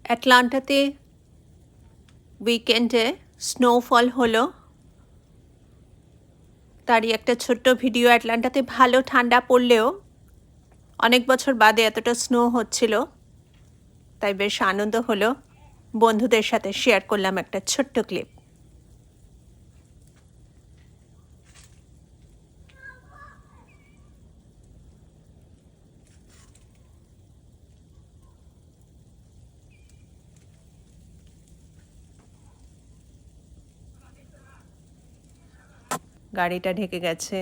অ্যাটলান্টাতে উইকেন্ডে স্নোফল হলো, তারই একটা ছোট্ট ভিডিও। অ্যাটলান্টাতে ভালো ঠান্ডা পড়লেও অনেক বছর বাদে এতটা স্নো হচ্ছিল, তাই বেশ আনন্দ হলো। বন্ধুদের সাথে শেয়ার করলাম একটা ছোট্ট ক্লিপ। গাড়িটা ঢেকে গেছে।